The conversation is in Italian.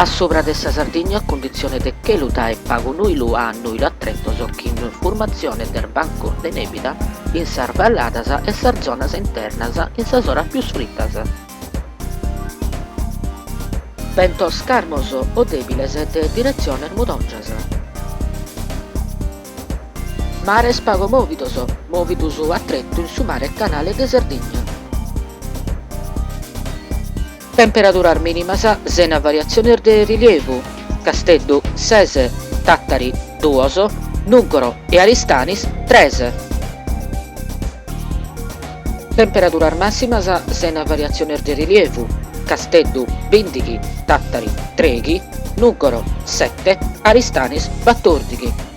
A sopra dessa Sardigna, a condizione de che l'uta e pago noi lu a noi l'attretto so che in formazione del banco de nebita in sar vallatasa e sar zonas internasa in sa sora più frittasa. Vento scarmoso o debiles de direzione mudongiasa. Mare spago movidus attretto in su mare canale de Sardigna. Temperatura minima sena variazione de rilievo, Casteddu 6, Tattari 2, Nuggoro e Aristanis 3. Temperatura massima sena variazione de rilievo, Casteddu 20, Tattari 3, Nuggoro 7, Aristanis 14.